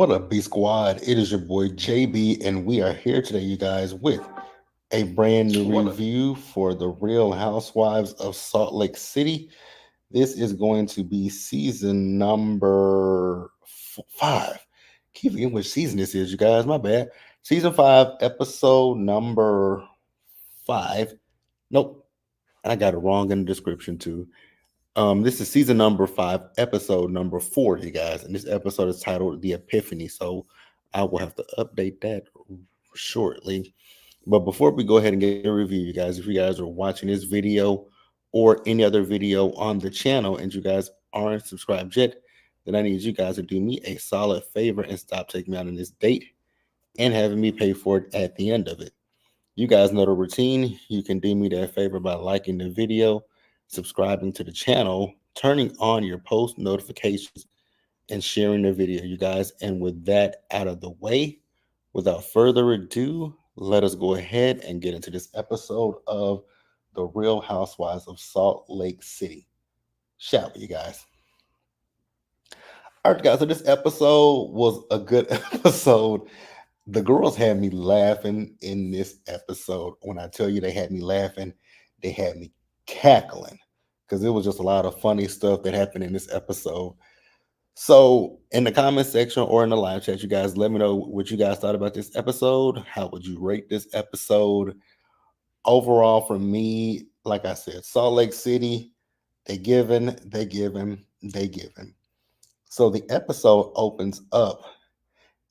What up, B Squad? It is your boy JB, and we are here today, you guys, with a brand new What up? review for the Real Housewives of Salt Lake City. This is going to be season number five. Keep forgetting which season this is, you guys. My bad. Season five, episode number five. Nope, I got it wrong in the description too. This is season number five, episode number four, you guys, and this episode is titled "The Epiphany." So I will have to update that shortly. But before we go ahead and get a review, you guys, if you guys are watching this video or any other video on the channel and you guys aren't subscribed yet, then I need you guys to do me a solid favor and stop taking me out on this date and having me pay for it at the end of it. You guys know the routine. You can do me that favor by liking the video, subscribing to the channel, turning on your post notifications, and sharing the video, you guys. And with that out of the way, without further ado, let us go ahead and get into this episode of The Real Housewives of Salt Lake City. Shall we, you guys? All right, guys. So this episode was a good episode. The girls had me laughing in this episode. When I tell you they had me laughing, they had me cackling because it was just a lot of funny stuff that happened in this episode. So, in the comment section or in the live chat, you guys let me know what you guys thought about this episode. How would you rate this episode? Overall, for me, like I said, Salt Lake City, they giving, they giving, they giving. So the episode opens up,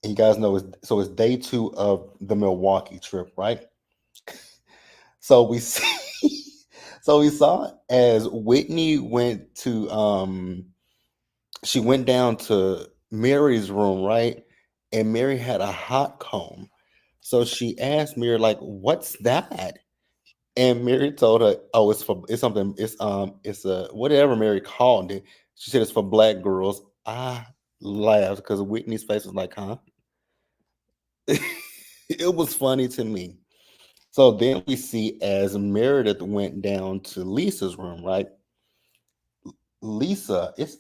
and you guys know it's day two of the Milwaukee trip, right? So we see, so we saw as Whitney went to she went down to Mary's room, right? And Mary had a hot comb. So she asked Mary, like, what's that? And Mary told her, oh, it's something, it's a whatever Mary called it. She said it's for black girls. I laughed because Whitney's face was like, huh? It was funny to me. So then we see as Meredith went down to Lisa's room, right? Lisa, it's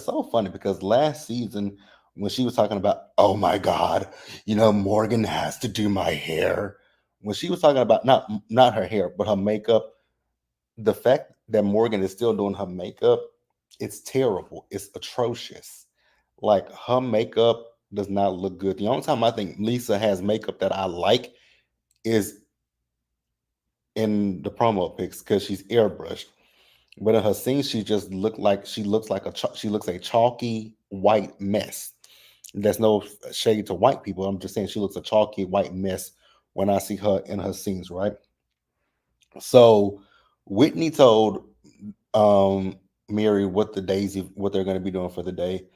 so funny because last season when she was talking about, oh my God, Morgan has to do my hair. When she was talking about not her hair, but her makeup, the fact that Morgan is still doing her makeup, it's terrible. It's atrocious. Like her makeup does not look good. The only time I think Lisa has makeup that I like is in the promo pics because she's airbrushed. But in her scenes, she looks like she looks a chalky white mess. There's no shade to white people. I'm just saying she looks a chalky white mess when I see her in her scenes, right? So Whitney told um Mary what they're going to be doing for the day.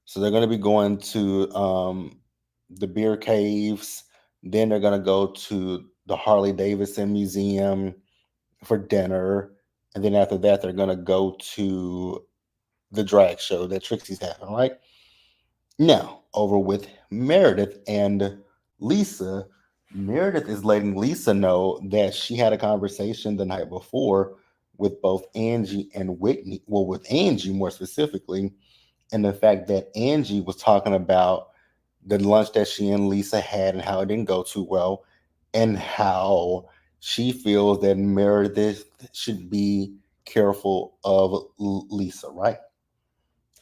So they're going to be going to the beer caves. Then they're going to go to the Harley Davidson Museum for dinner. And then after that, they're going to go to the drag show that Trixie's having, right? Now, over with Meredith and Lisa. Meredith is letting Lisa know that she had a conversation the night before with both Angie and Whitney. Well, with Angie more specifically, and the fact that Angie was talking about the lunch that she and Lisa had and how it didn't go too well, and how she feels that Meredith should be careful of Lisa, right?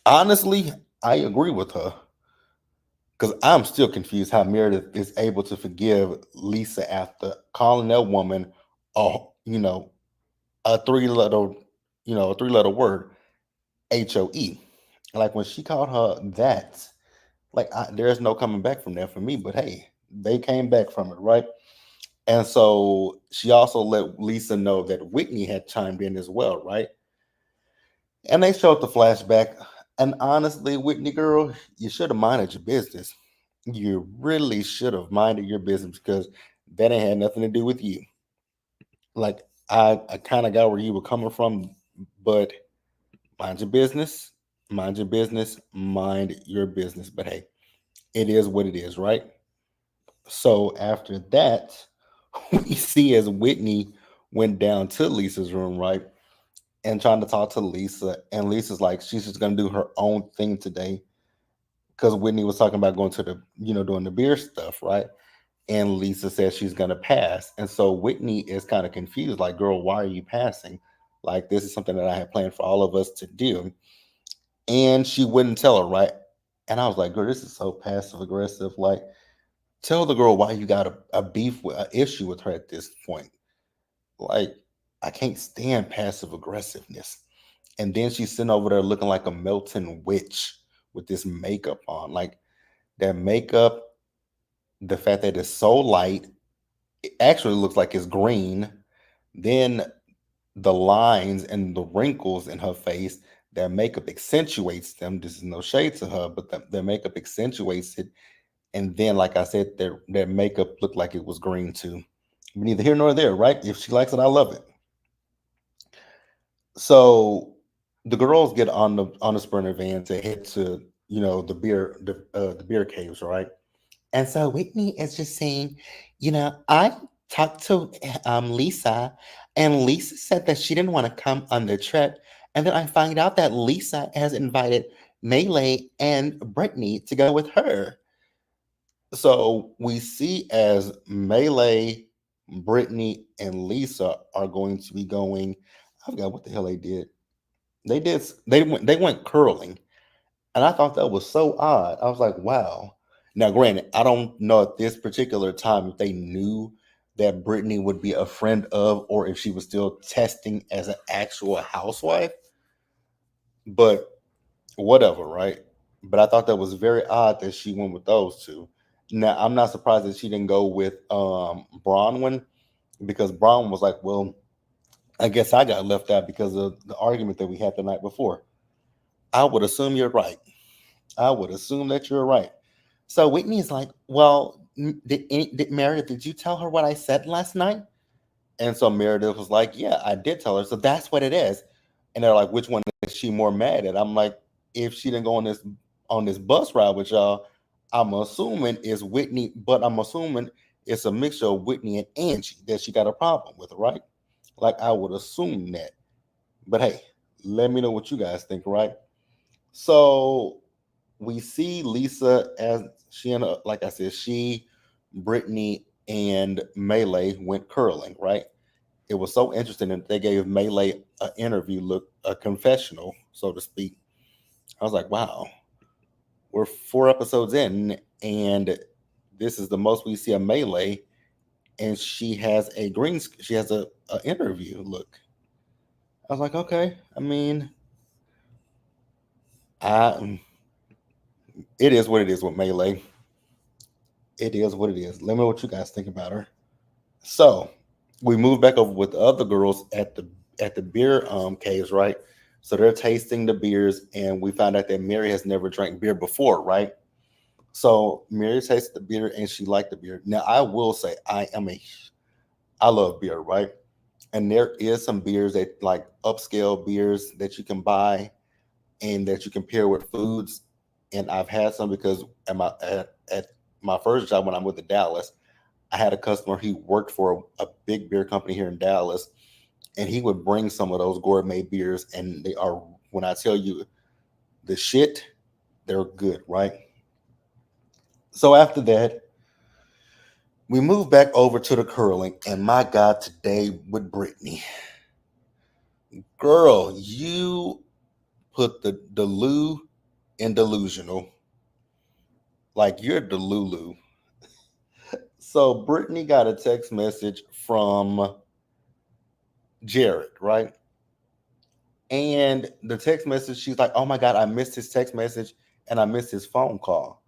Honestly, I agree with her because I'm still confused how Meredith is able to forgive Lisa after calling that woman a a three letter word, HOE. Like when she called her that, there's no coming back from that for me. But hey, they came back from it, right? And so she also let Lisa know that Whitney had chimed in as well, right? And they showed the flashback. And honestly, Whitney girl, you should have minded your business. You really should have minded your business because that ain't had nothing to do with you. Like I kind of got where you were coming from, but mind your business, mind your business, mind your business. But hey, it is what it is, right? So after that, we see as Whitney went down to Lisa's room, right? And trying to talk to Lisa. And Lisa's like, she's just gonna do her own thing today. because Whitney was talking about going to the, doing the beer stuff, right? And Lisa says she's gonna pass. And so Whitney is kind of confused, like, girl, why are you passing? Like, this is something that I had planned for all of us to do. And she wouldn't tell her, right? And I was like, girl, this is so passive aggressive. Like, tell the girl why you got a beef with an issue with her at this point. Like, I can't stand passive aggressiveness. And then she's sitting over there looking like a melting witch with this makeup on. Like, that makeup, the fact that it's so light, it actually looks like it's green. Then the lines and the wrinkles in her face, that makeup accentuates them. This is no shade to her, but the makeup accentuates it. And then, like I said, their makeup looked like it was green too. Neither here nor there, right? If she likes it, I love it. So the girls get on the Sprinter van to head to, the beer caves, right? And so Whitney is just saying, I talked to Lisa, and Lisa said that she didn't want to come on the trip. And then I find out that Lisa has invited Melee and Brittany to go with her. So we see as Melee, Brittany, and Lisa are going to be going. I forgot what the hell they did. They went curling, and I thought that was so odd. I was like, wow. Now, granted, I don't know at this particular time if they knew that Brittany would be a friend of, or if she was still testing as an actual housewife, but whatever, right? But I thought that was very odd that she went with those two. Now, I'm not surprised that she didn't go with Bronwyn, because Bronwyn was like, well, I guess I got left out because of the argument that we had the night before. I would assume you're right. I would assume that you're right. So Whitney is like, well, did Meredith, did you tell her what I said last night? And so Meredith was like, yeah, I did tell her. So that's what it is. And they're like, which one is she more mad at? I'm like, if she didn't go on this bus ride with y'all, I'm assuming it's Whitney, but I'm assuming it's a mixture of Whitney and Angie that she got a problem with, right? Like, I would assume that. But hey, let me know what you guys think, right? So we see Lisa as she and like I said, she, Brittany, and Melee went curling, right? It was so interesting that they gave Melee an interview, look, a confessional, so to speak. I was like, wow, we're 4 episodes in, and this is the most we see of Melee, and she has she has a interview. Look, I was like, okay. I mean, I it is what it is with Melee. It is what it is. Let me know what you guys think about her. So we move back over with the other girls at the beer caves, right? So they're tasting the beers, and we found out that Mary has never drank beer before, right? So Mary tasted the beer and she liked the beer. Now I will say I love beer, right? And there is some beers that, like, upscale beers that you can buy and that you can pair with foods. And I've had some because at my first job when I moved to Dallas, I had a customer. He worked for a big beer company here in Dallas, and he would bring some of those gourmet beers, and they are, when I tell you the shit, they're good, right? So after that, we moved back over to the curling, and my God, today with Brittany, girl, you put the Lou in delusional, like you're Delulu. So Brittany got a text message from Jared, right? And the text message, she's like, oh my God, I missed his text message and I missed his phone call.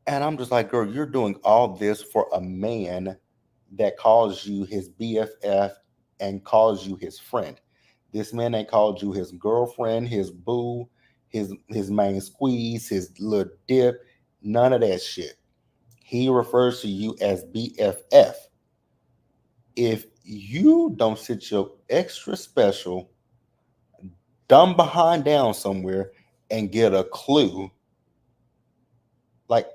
And I'm just like, girl, you're doing all this for a man that calls you his BFF and calls you his friend. This man ain't called you his girlfriend, his boo, his main squeeze, his little dip, none of that shit. He refers to you as BFF. If you don't sit your extra special dumb behind down somewhere and get a clue, like,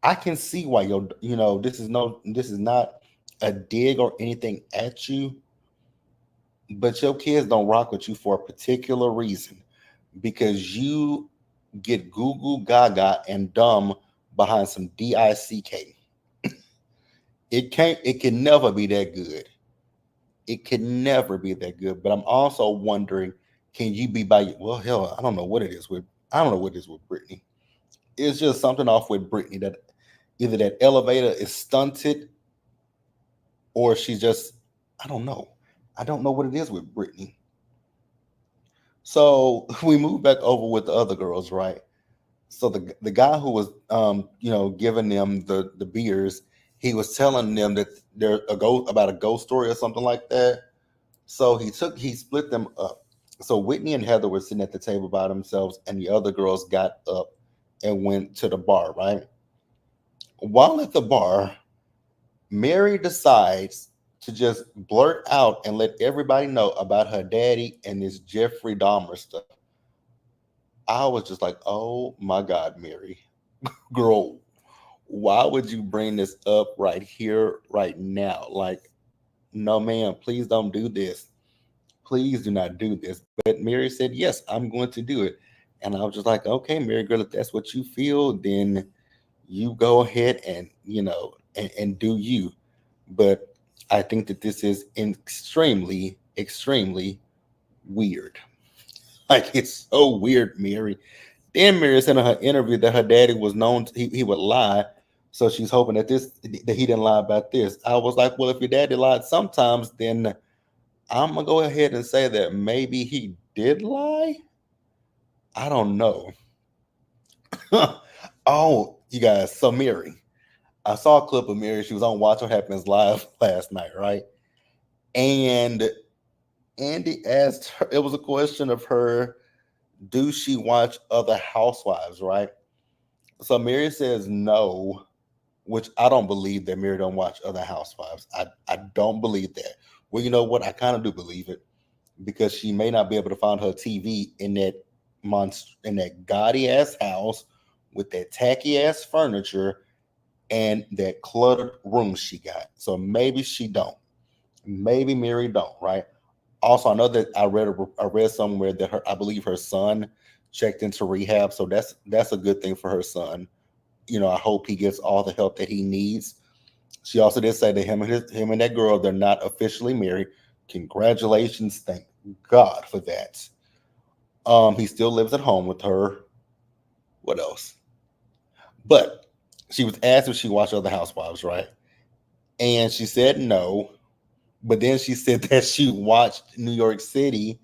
I can see why this is not a dig or anything at you, but your kids don't rock with you for a particular reason, because you get goo goo gaga and dumb behind some dick. It can never be that good. It can never be that good. But I'm also wondering, can you be by, well, hell, I don't know what it is with, I don't know what it is with Britney. It's just something off with Britney, that either that elevator is stunted, or she's just, I don't know. I don't know what it is with Britney. So we move back over with the other girls, right? So the guy who was giving them the beers, he was telling them that they're a ghost, about a ghost story or something like that. So he split them up. So Whitney and Heather were sitting at the table by themselves, and the other girls got up and went to the bar, right? While at the bar, Mary decides to just blurt out and let everybody know about her daddy and this Jeffrey Dahmer stuff. I was just like, oh my God, Mary, girl, why would you bring this up right here, right now? Like, no, ma'am, please don't do this. Please do not do this. But Mary said, yes, I'm going to do it. And I was just like, okay, Mary girl, if that's what you feel, then you go ahead and, and do you. But I think that this is extremely, extremely weird. Like, it's so weird, Mary. Then Mary said in her interview that her daddy was known he would lie. So she's hoping that he didn't lie about this. I was like, well, if your daddy lied sometimes, then I'm gonna go ahead and say that maybe he did lie. I don't know. Oh, you guys. So Mary, I saw a clip of Mary. She was on Watch What Happens Live last night, right? And Andy asked her. It was a question of her. Do she watch other housewives, right? So Mary says no, which I don't believe that Mary don't watch other housewives. I don't believe that. Well, you know what? I kind of do believe it, because she may not be able to find her TV in that in that gaudy ass house with that tacky ass furniture and that cluttered room she got. So maybe she don't. Maybe Mary don't, right? Also, I know that I read somewhere that I believe her son checked into rehab, so that's a good thing for her son. I hope he gets all the help that he needs. She also did say that him and that girl, they're not officially married. Congratulations, thank God for that. He still lives at home with her. What else? But she was asked if she watched other housewives, right? And she said no. But then she said that she watched New York City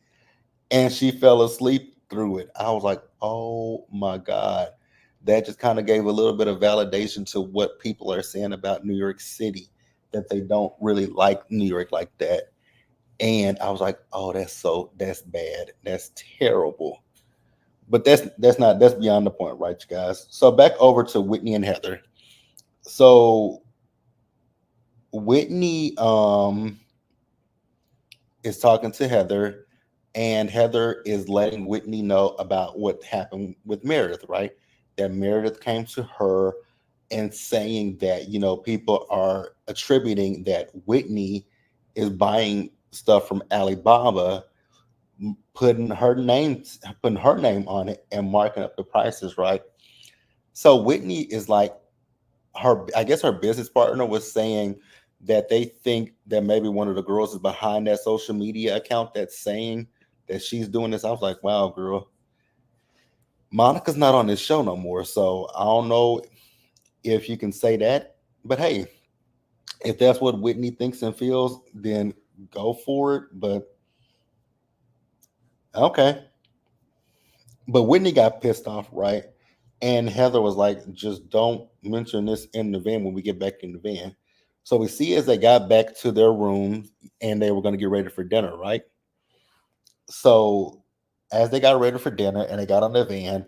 and she fell asleep through it. I was like, oh my God. That just kind of gave a little bit of validation to what people are saying about New York City, that they don't really like New York like that. And I was like, oh, that's bad. That's terrible. But that's beyond the point, right, you guys? So back over to Whitney and Heather. So Whitney is talking to Heather, and Heather is letting Whitney know about what happened with Meredith, right? That Meredith came to her and saying that, people are attributing that Whitney is buying stuff from Alibaba, putting her name on it and marking up the prices, right? So Whitney is like, I guess her business partner was saying that they think that maybe one of the girls is behind that social media account that's saying that she's doing this. I was like, wow, girl, Monica's not on this show no more. So I don't know if you can say that. But hey, if that's what Whitney thinks and feels, then go for it. But okay. But Whitney got pissed off, right? And Heather was like, just don't mention this in the van when we get back in the van. So we see as they got back to their room and they were going to get ready for dinner, right? So as they got ready for dinner and they got on the van,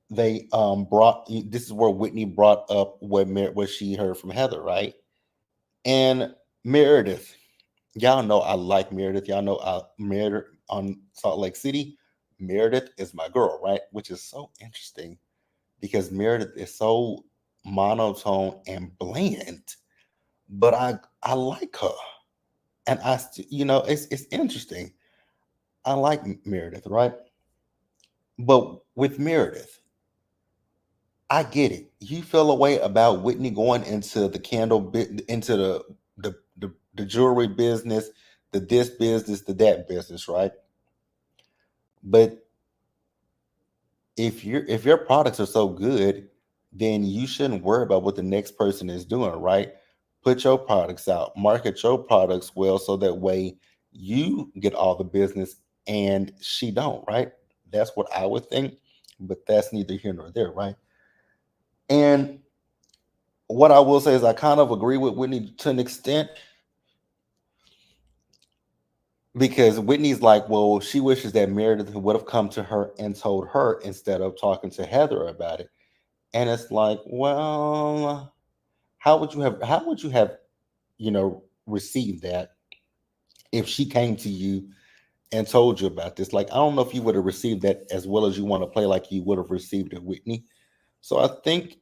they brought, this is where Whitney brought up what she heard from Heather, right? And Meredith, y'all know I like Meredith. Y'all know Meredith on Salt Lake City. Meredith is my girl, right? Which is so interesting because Meredith is so monotone and bland, but I like her, and it's interesting. I like Meredith, right? But with Meredith, I get it. You feel a way about Whitney going into the into the jewelry business, the this business, the that business, right? But if your products are so good, then you shouldn't worry about what the next person is doing, right? Put your products out, market your products well, so that way you get all the business and she don't, right? That's what I would think, but that's neither here nor there, right? And what I will say is I kind of agree with Whitney to an extent because Whitney's like, well, she wishes that Meredith would have come to her and told her instead of talking to Heather about it. And it's like, well, how would you have, received that if she came to you and told you about this? Like, I don't know if you would have received that as well as you want to play like you would have received it, Whitney. So I think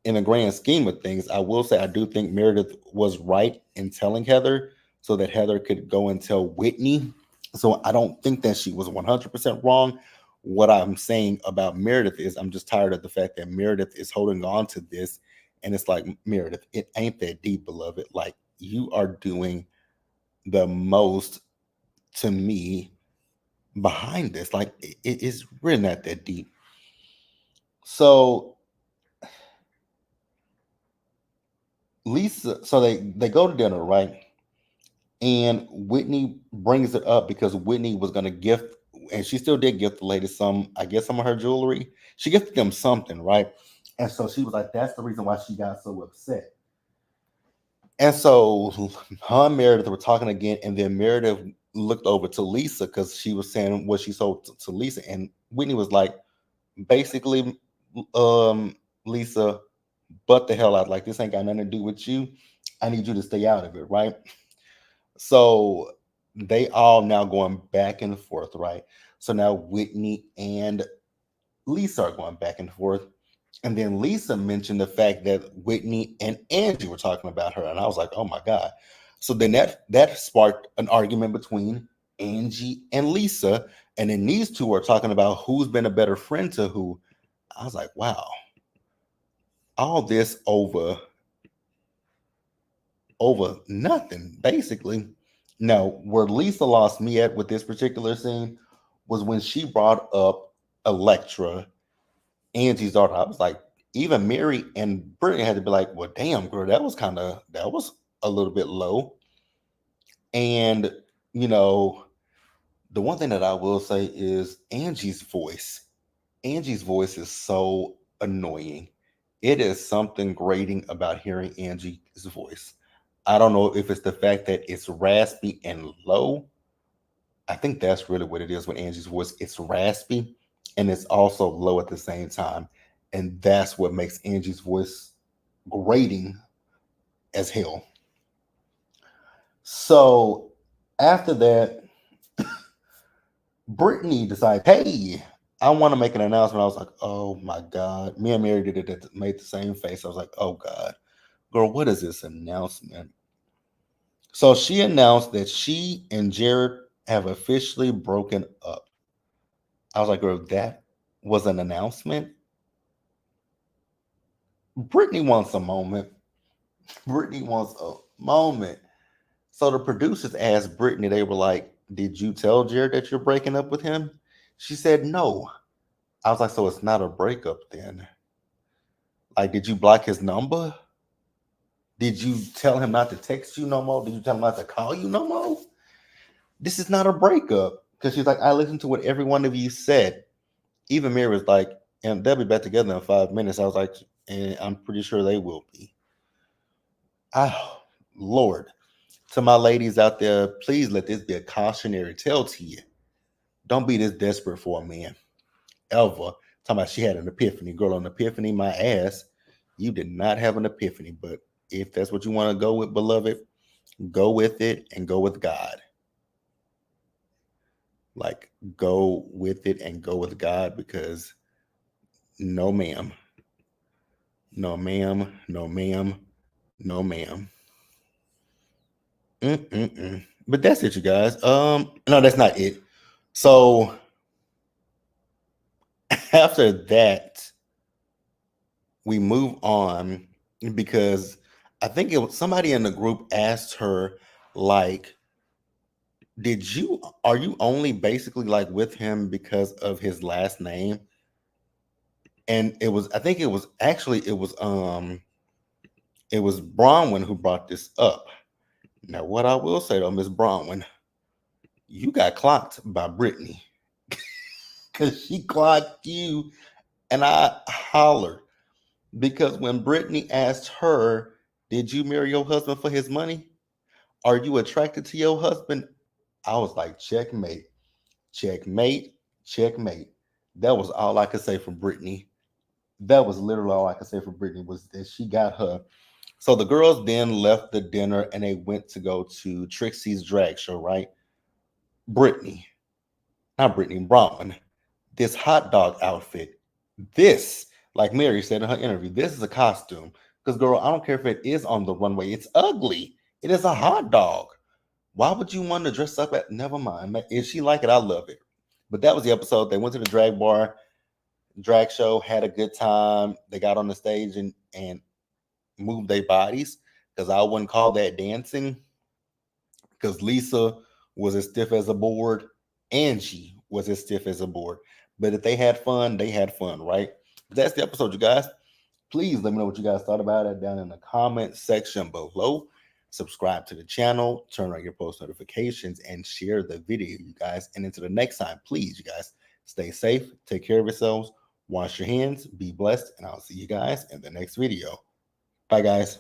in a grand scheme of things, I will say I do think Meredith was right in telling Heather so that Heather could go and tell Whitney. So I don't think that she was 100% wrong. What I'm saying about Meredith is I'm just tired of the fact that Meredith is holding on to this. And it's like, Meredith, it ain't that deep, beloved. Like, you are doing the most to me behind this. Like, it is really not that deep. So they go to dinner, right? And Whitney brings it up because Whitney was going to gift, and she still did gift the ladies some, I guess, some of her jewelry. She gifted them something, right? And so she was like, that's the reason why she got so upset. And so her and Meredith were talking again, and then Meredith looked over to Lisa because she was saying what she sold to Lisa. And Whitney was like, basically, Lisa, butt the hell out. Like, this ain't got nothing to do with you. I need you to stay out of it, right? So they all now going back and forth, right? So now Whitney and Lisa are going back and forth. And then Lisa mentioned the fact that Whitney and Angie were talking about her. And I was like, oh my God. So then that sparked an argument between Angie and Lisa. And then these two are talking about who's been a better friend to who. I was like, wow, all this over nothing, basically. Now, where Lisa lost me at with this particular scene was when she brought up Electra, Angie's daughter. I was like, even Mary and Brittany had to be like, well, damn, girl, that was a little bit low. And, you know, the one thing that I will say is Angie's voice. Angie's voice is so annoying. It is something grating about hearing Angie's voice. I don't know if it's the fact that it's raspy and low. I think that's really what it is with Angie's voice. It's raspy and it's also low at the same time. And that's what makes Angie's voice grating as hell. So after that, Brittany decides, hey, I want to make an announcement. I was like, oh my God. Me and Mary did it, made the same face. I was like, oh God. Girl, what is this announcement? So she announced that she and Jared have officially broken up. I was like, girl, that was an announcement. Brittany wants a moment. Brittany wants a moment. So the producers asked Brittany, they were like, did you tell Jared that you're breaking up with him? She said no. I was like, so it's not a breakup then. Like, did you block his number? Did you tell him not to text you no more? Did you tell him not to call you no more? This is not a breakup. Because she's like, I listened to what every one of you said. Even Mary was like, and they'll be back together in 5 minutes. I was like, and I'm pretty sure they will be. Oh, Lord. To my ladies out there, please let this be a cautionary tale to you. Don't be this desperate for a man. Ever. Talking about she had an epiphany. Girl, an epiphany, my ass. You did not have an epiphany. But if that's what you want to go with, beloved, go with it and go with God. Like, go with it and go with God because no, ma'am. No, ma'am. No, ma'am. No, ma'am. Mm-mm-mm. But that's it, you guys. No, that's not it. So after that, we move on because I think it was somebody in the group asked her, like, are you only basically like with him because of his last name? And I think it was Bronwyn who brought this up. Now, what I will say though, Miss Bronwyn, you got clocked by Britney because she clocked you, and I hollered because when Britney asked her, "Did you marry your husband for his money? Are you attracted to your husband?" I was like, "Checkmate, checkmate, checkmate." That was all I could say for Britney. That was literally all I could say for Britney was that she got her. So the girls then left the dinner and they went to go to Trixie's drag show, right? Brittany, not Brittany, Braun, this hot dog outfit, this, like Mary said in her interview, this is a costume. Because, girl, I don't care if it is on the runway, it's ugly. It is a hot dog. Why would you want to dress up at? Never mind. If she like it, I love it. But that was the episode. They went to the drag bar, drag show, had a good time. They got on the stage and moved their bodies because I wouldn't call that dancing because Lisa was as stiff as a board. Angie was as stiff as a board. But if they had fun, they had fun, right? That's the episode, you guys. Please let me know what you guys thought about it down in the comment section below. Subscribe to the channel, turn on your post notifications, and share the video, you guys. And until the next time, please, you guys, stay safe, take care of yourselves, wash your hands, be blessed, and I'll see you guys in the next video. Bye, guys.